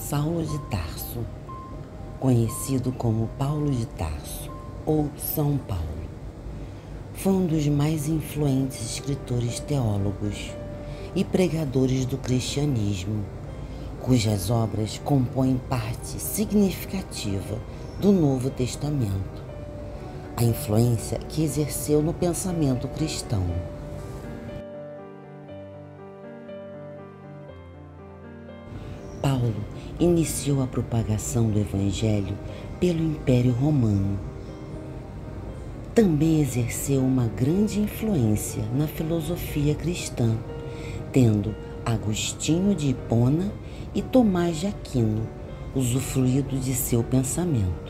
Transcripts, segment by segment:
Saulo de Tarso, conhecido como Paulo de Tarso ou São Paulo. Foi um dos mais influentes escritores teólogos e pregadores do cristianismo, cujas obras compõem parte significativa do Novo Testamento. A influência que exerceu no pensamento cristão. Paulo iniciou a propagação do Evangelho pelo Império Romano. Também exerceu uma grande influência na filosofia cristã, tendo Agostinho de Hipona e Tomás de Aquino usufruído de seu pensamento.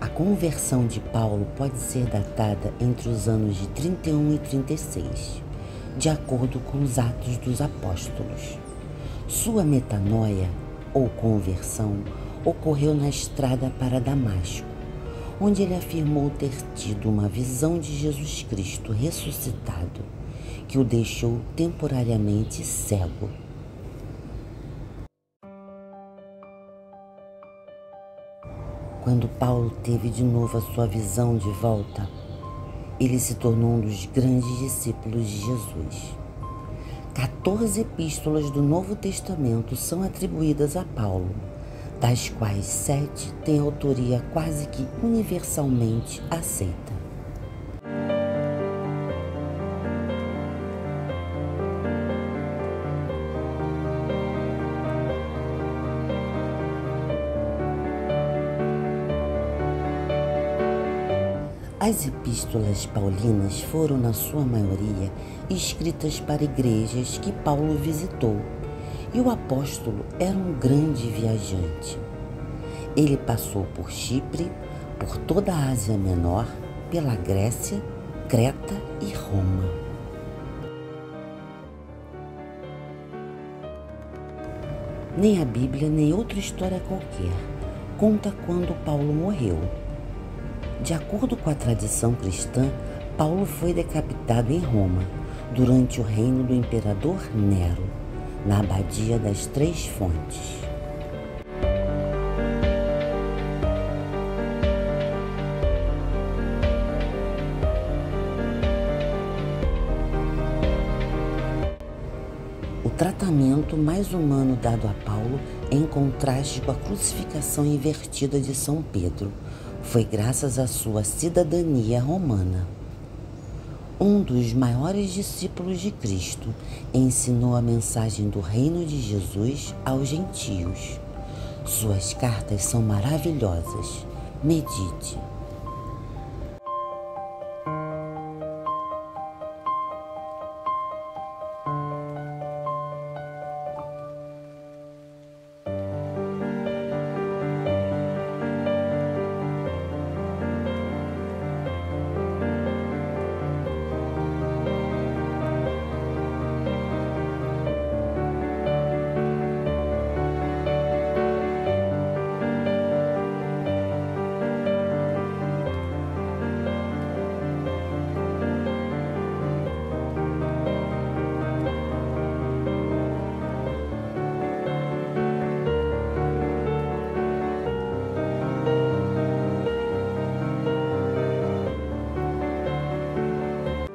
A conversão de Paulo pode ser datada entre os anos de 31 e 36, de acordo com os Atos dos Apóstolos. Sua metanoia, ou conversão, ocorreu na estrada para Damasco, onde ele afirmou ter tido uma visão de Jesus Cristo ressuscitado, que o deixou temporariamente cego. Quando Paulo teve de novo a sua visão de volta, ele se tornou um dos grandes discípulos de Jesus. 14 epístolas do Novo Testamento são atribuídas a Paulo, das quais 7 têm autoria quase que universalmente aceita. As epístolas paulinas foram, na sua maioria, escritas para igrejas que Paulo visitou, e o apóstolo era um grande viajante. Ele passou por Chipre, por toda a Ásia Menor, pela Grécia, Creta e Roma. Nem a Bíblia, nem outra história qualquer conta quando Paulo morreu. De acordo com a tradição cristã, Paulo foi decapitado em Roma, durante o reino do imperador Nero, na Abadia das Três Fontes. O tratamento mais humano dado a Paulo, em contraste com a crucificação invertida de São Pedro, foi graças à sua cidadania romana. Um dos maiores discípulos de Cristo ensinou a mensagem do reino de Jesus aos gentios. Suas cartas são maravilhosas. Medite.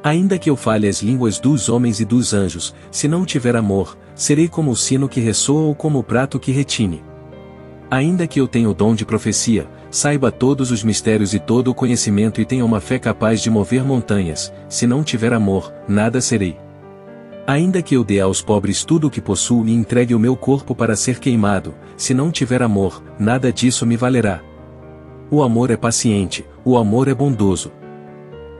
Ainda que eu fale as línguas dos homens e dos anjos, se não tiver amor, serei como o sino que ressoa ou como o prato que retine. Ainda que eu tenha o dom de profecia, saiba todos os mistérios e todo o conhecimento e tenha uma fé capaz de mover montanhas, se não tiver amor, nada serei. Ainda que eu dê aos pobres tudo o que possuo e entregue o meu corpo para ser queimado, se não tiver amor, nada disso me valerá. O amor é paciente, o amor é bondoso.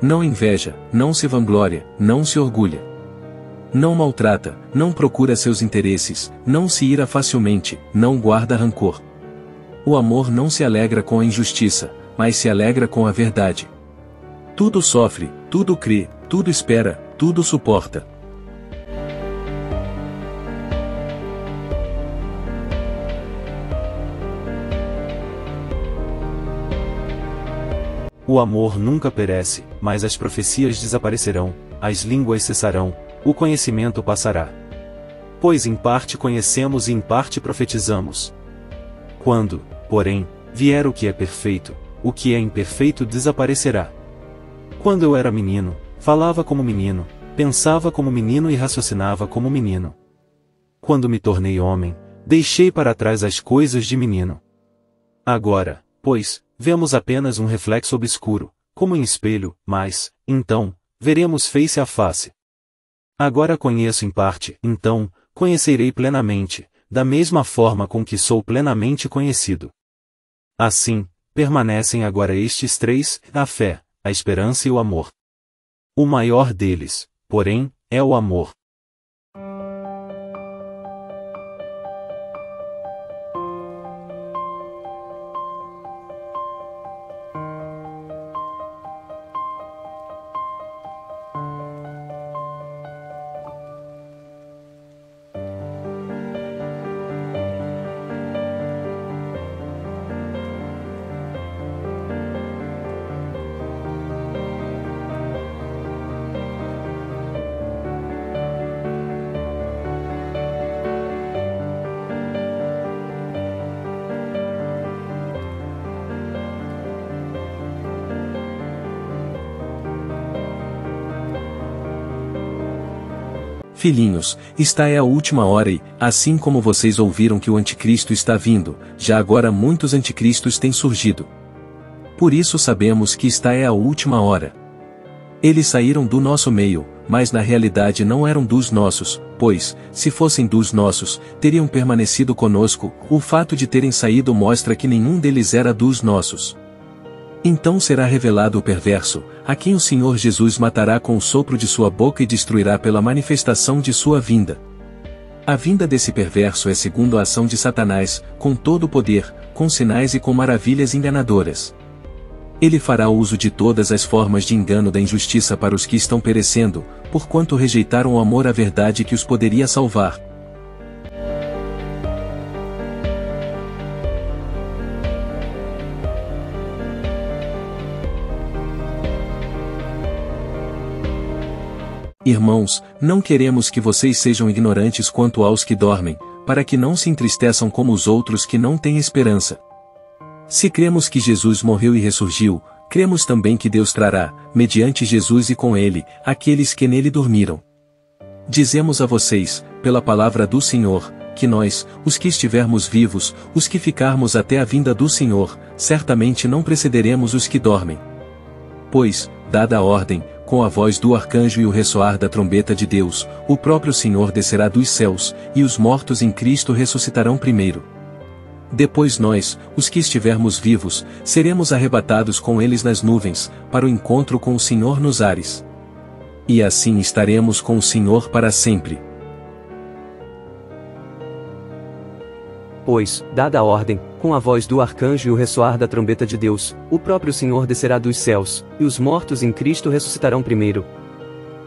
Não inveja, não se vangloria, não se orgulha. não maltrata, não procura seus interesses, não se ira facilmente, não guarda rancor. O amor não se alegra com a injustiça, mas se alegra com a verdade. Tudo sofre, tudo crê, tudo espera, tudo suporta. O amor nunca perece, mas as profecias desaparecerão, as línguas cessarão, o conhecimento passará. Pois em parte conhecemos e em parte profetizamos. Quando, porém, vier o que é perfeito, o que é imperfeito desaparecerá. Quando eu era menino, falava como menino, pensava como menino e raciocinava como menino. Quando me tornei homem, deixei para trás as coisas de menino. Agora, pois, vemos apenas um reflexo obscuro, como em espelho, mas, então, veremos face a face. Agora conheço em parte, então, conhecerei plenamente, da mesma forma com que sou plenamente conhecido. Assim, permanecem agora estes três, a fé, a esperança e o amor. O maior deles, porém, é o amor. Filhinhos, esta é a última hora e, assim como vocês ouviram que o anticristo está vindo, já agora muitos anticristos têm surgido. Por isso sabemos que esta é a última hora. Eles saíram do nosso meio, mas na realidade não eram dos nossos, pois, se fossem dos nossos, teriam permanecido conosco. O fato de terem saído mostra que nenhum deles era dos nossos. Então será revelado o perverso, a quem o Senhor Jesus matará com o sopro de sua boca e destruirá pela manifestação de sua vinda. A vinda desse perverso é segundo a ação de Satanás, com todo o poder, com sinais e com maravilhas enganadoras. Ele fará uso de todas as formas de engano da injustiça para os que estão perecendo, porquanto rejeitaram o amor à verdade que os poderia salvar. Irmãos, não queremos que vocês sejam ignorantes quanto aos que dormem, para que não se entristeçam como os outros que não têm esperança. Se cremos que Jesus morreu e ressurgiu, cremos também que Deus trará, mediante Jesus e com ele, aqueles que nele dormiram. Dizemos a vocês, pela palavra do Senhor, que nós, os que estivermos vivos, os que ficarmos até a vinda do Senhor, certamente não precederemos os que dormem. Pois, dada a ordem, com a voz do arcanjo e o ressoar da trombeta de Deus, o próprio Senhor descerá dos céus, e os mortos em Cristo ressuscitarão primeiro. Depois nós, os que estivermos vivos, seremos arrebatados com eles nas nuvens, para o encontro com o Senhor nos ares. E assim estaremos com o Senhor para sempre. Pois, dada a ordem, com a voz do arcanjo e o ressoar da trombeta de Deus, o próprio Senhor descerá dos céus, e os mortos em Cristo ressuscitarão primeiro.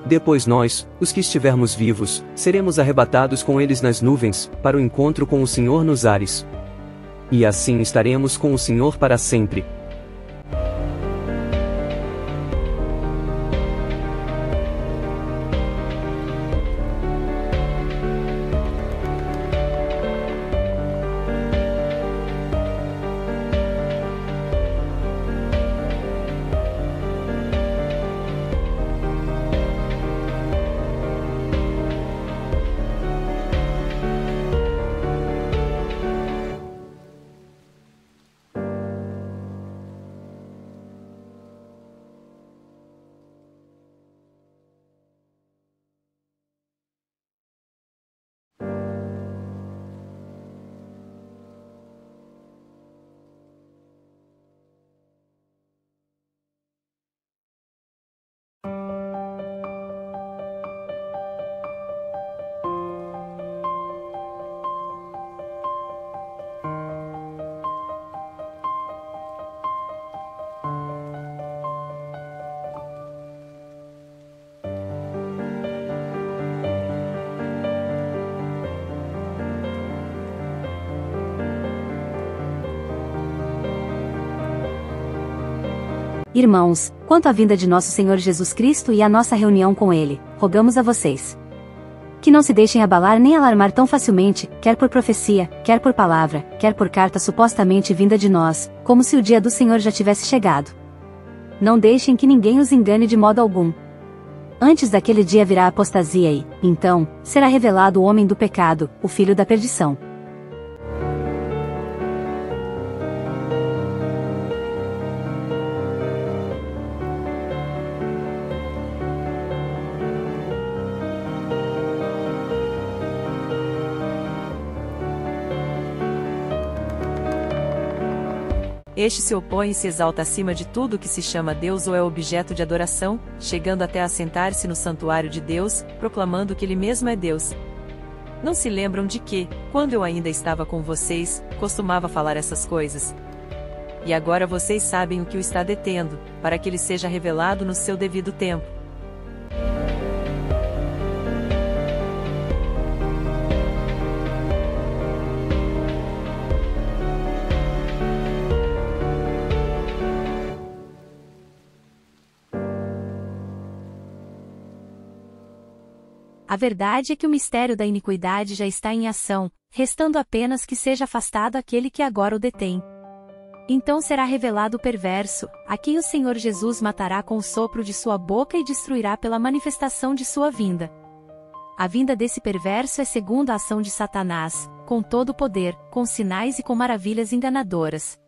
Depois nós, os que estivermos vivos, seremos arrebatados com eles nas nuvens, para o encontro com o Senhor nos ares. E assim estaremos com o Senhor para sempre. Irmãos, quanto à vinda de nosso Senhor Jesus Cristo e à nossa reunião com Ele, rogamos a vocês que não se deixem abalar nem alarmar tão facilmente, quer por profecia, quer por palavra, quer por carta supostamente vinda de nós, como se o dia do Senhor já tivesse chegado. Não deixem que ninguém os engane de modo algum. Antes daquele dia virá a apostasia e, então, será revelado o homem do pecado, o filho da perdição. Este se opõe e se exalta acima de tudo que se chama Deus ou é objeto de adoração, chegando até a sentar-se no santuário de Deus, proclamando que Ele mesmo é Deus. Não se lembram de que, quando eu ainda estava com vocês, costumava falar essas coisas? E agora vocês sabem o que o está detendo, para que ele seja revelado no seu devido tempo. A verdade é que o mistério da iniquidade já está em ação, restando apenas que seja afastado aquele que agora o detém. Então será revelado o perverso, a quem o Senhor Jesus matará com o sopro de sua boca e destruirá pela manifestação de sua vinda. A vinda desse perverso é segundo a ação de Satanás, com todo o poder, com sinais e com maravilhas enganadoras.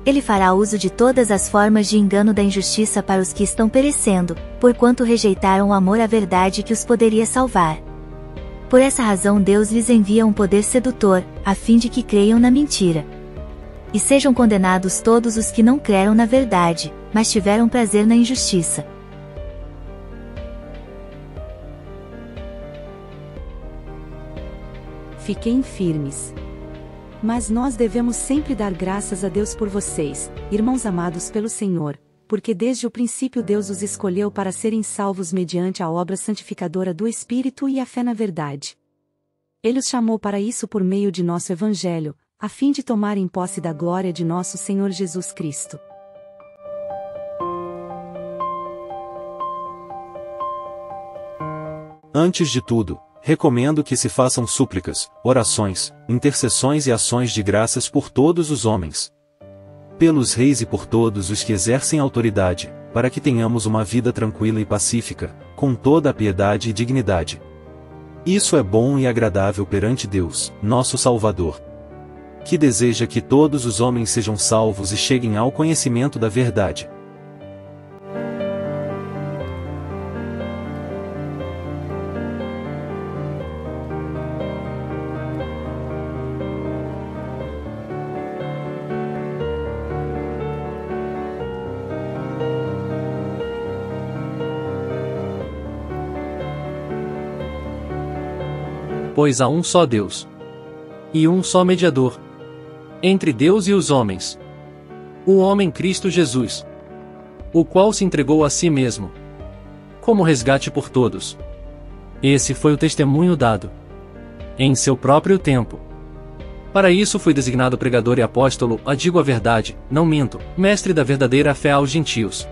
Ele fará uso de todas as formas de engano da injustiça para os que estão perecendo, porquanto rejeitaram o amor à verdade que os poderia salvar. Por essa razão Deus lhes envia um poder sedutor, a fim de que creiam na mentira. E sejam condenados todos os que não creram na verdade, mas tiveram prazer na injustiça. Fiquem firmes. Mas nós devemos sempre dar graças a Deus por vocês, irmãos amados pelo Senhor, porque desde o princípio Deus os escolheu para serem salvos mediante a obra santificadora do Espírito e a fé na verdade. Ele os chamou para isso por meio de nosso Evangelho, a fim de tomarem posse da glória de nosso Senhor Jesus Cristo. Antes de tudo, recomendo que se façam súplicas, orações, intercessões e ações de graças por todos os homens, pelos reis e por todos os que exercem autoridade, para que tenhamos uma vida tranquila e pacífica, com toda a piedade e dignidade. Isso é bom e agradável perante Deus, nosso Salvador, que deseja que todos os homens sejam salvos e cheguem ao conhecimento da verdade. Pois há um só Deus, e um só mediador, entre Deus e os homens, o homem Cristo Jesus, o qual se entregou a si mesmo, como resgate por todos. Esse foi o testemunho dado, em seu próprio tempo. Para isso fui designado pregador e apóstolo, digo a verdade, não minto, mestre da verdadeira fé aos gentios.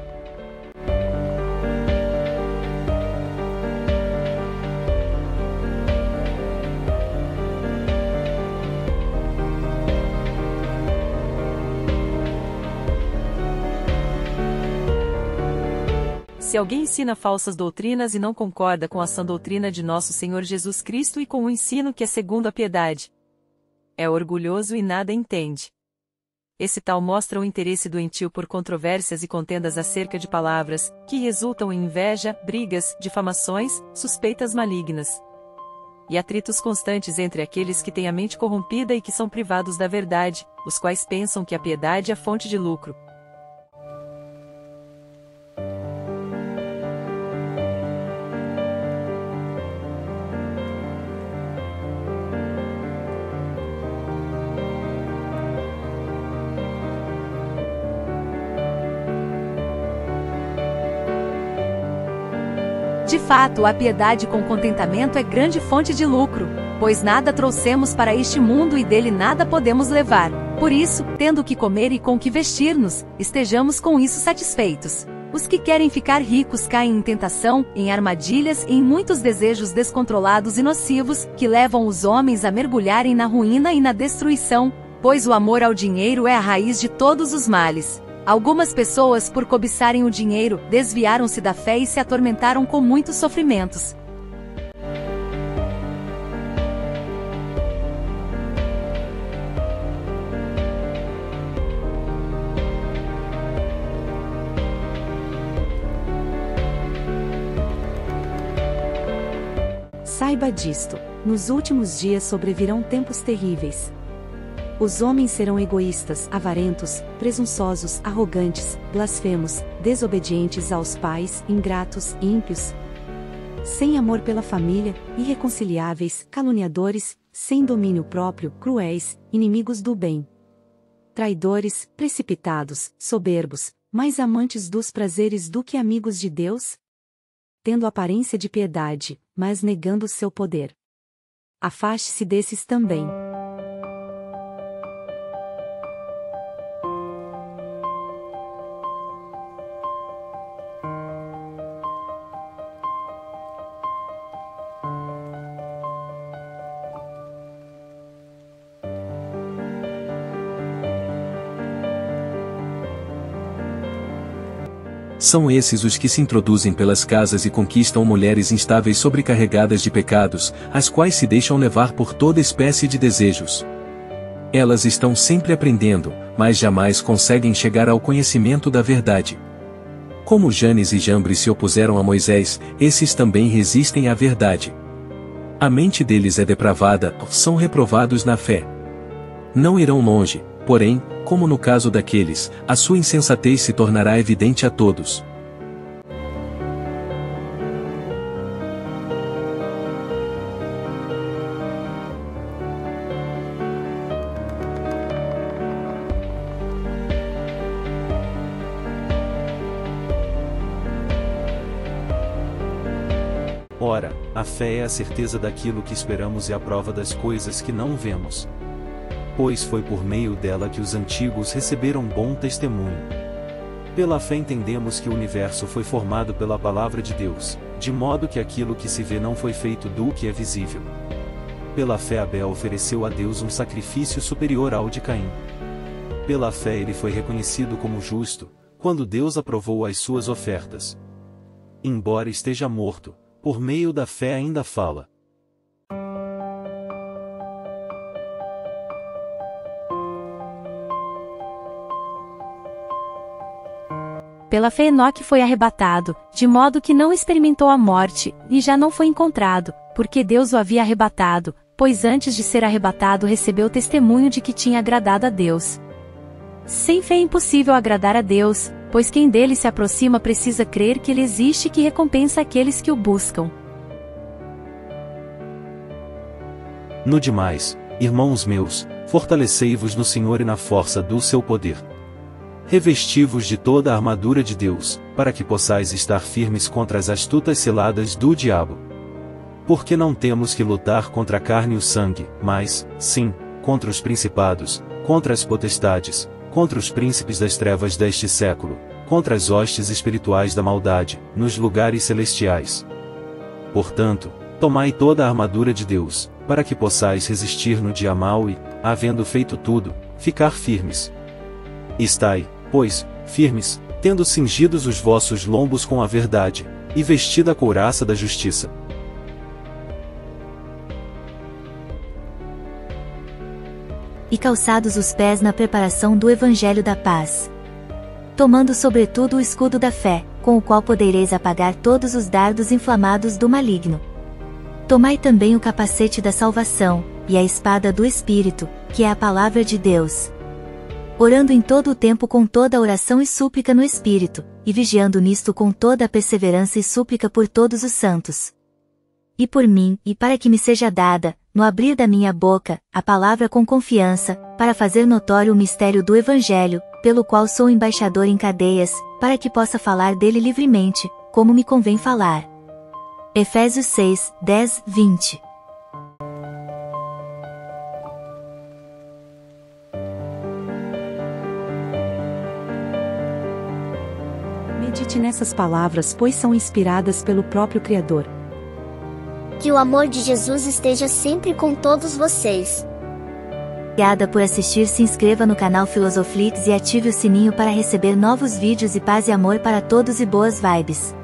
Se alguém ensina falsas doutrinas e não concorda com a sã doutrina de nosso Senhor Jesus Cristo e com o ensino que é segundo a piedade, é orgulhoso e nada entende. Esse tal mostra o interesse doentio por controvérsias e contendas acerca de palavras, que resultam em inveja, brigas, difamações, suspeitas malignas e atritos constantes entre aqueles que têm a mente corrompida e que são privados da verdade, os quais pensam que a piedade é fonte de lucro. De fato, a piedade com contentamento é grande fonte de lucro, pois nada trouxemos para este mundo e dele nada podemos levar. Por isso, tendo o que comer e com o que vestir-nos, estejamos com isso satisfeitos. Os que querem ficar ricos caem em tentação, em armadilhas e em muitos desejos descontrolados e nocivos, que levam os homens a mergulharem na ruína e na destruição, pois o amor ao dinheiro é a raiz de todos os males. Algumas pessoas, por cobiçarem o dinheiro, desviaram-se da fé e se atormentaram com muitos sofrimentos. Saiba disto: nos últimos dias sobrevirão tempos terríveis. Os homens serão egoístas, avarentos, presunçosos, arrogantes, blasfemos, desobedientes aos pais, ingratos, ímpios, sem amor pela família, irreconciliáveis, caluniadores, sem domínio próprio, cruéis, inimigos do bem, traidores, precipitados, soberbos, mais amantes dos prazeres do que amigos de Deus, tendo aparência de piedade, mas negando seu poder. Afaste-se desses também. São esses os que se introduzem pelas casas e conquistam mulheres instáveis sobrecarregadas de pecados, as quais se deixam levar por toda espécie de desejos. Elas estão sempre aprendendo, mas jamais conseguem chegar ao conhecimento da verdade. Como Janes e Jambres se opuseram a Moisés, esses também resistem à verdade. A mente deles é depravada, são reprovados na fé. Não irão longe, porém, como no caso daqueles, a sua insensatez se tornará evidente a todos. Ora, a fé é a certeza daquilo que esperamos e a prova das coisas que não vemos. Pois foi por meio dela que os antigos receberam bom testemunho. Pela fé entendemos que o universo foi formado pela palavra de Deus, de modo que aquilo que se vê não foi feito do que é visível. Pela fé Abel ofereceu a Deus um sacrifício superior ao de Caim. Pela fé ele foi reconhecido como justo, quando Deus aprovou as suas ofertas. Embora esteja morto, por meio da fé ainda fala. Pela fé Enoque foi arrebatado, de modo que não experimentou a morte, e já não foi encontrado, porque Deus o havia arrebatado, pois antes de ser arrebatado recebeu testemunho de que tinha agradado a Deus. Sem fé é impossível agradar a Deus, pois quem dele se aproxima precisa crer que ele existe e que recompensa aqueles que o buscam. No demais, irmãos meus, fortalecei-vos no Senhor e na força do seu poder. Revesti-vos de toda a armadura de Deus, para que possais estar firmes contra as astutas ciladas do diabo. Porque não temos que lutar contra a carne e o sangue, mas, sim, contra os principados, contra as potestades, contra os príncipes das trevas deste século, contra as hostes espirituais da maldade, nos lugares celestiais. Portanto, tomai toda a armadura de Deus, para que possais resistir no dia mau e, havendo feito tudo, ficar firmes. Estai, pois, firmes, tendo cingidos os vossos lombos com a verdade, e vestida a couraça da justiça. e calçados os pés na preparação do Evangelho da paz. Tomando sobretudo o escudo da fé, com o qual podereis apagar todos os dardos inflamados do maligno. Tomai também o capacete da salvação, e a espada do Espírito, que é a palavra de Deus. Orando em todo o tempo com toda oração e súplica no Espírito, e vigiando nisto com toda a perseverança e súplica por todos os santos. E por mim, e para que me seja dada, no abrir da minha boca, a palavra com confiança, para fazer notório o mistério do Evangelho, pelo qual sou embaixador em cadeias, para que possa falar dele livremente, como me convém falar. Efésios 6, 10, 20. Medite nessas palavras, pois são inspiradas pelo próprio Criador. Que o amor de Jesus esteja sempre com todos vocês. Obrigada por assistir. Se inscreva no canal Filosoflix e ative o sininho para receber novos vídeos. E paz e amor para todos e boas vibes.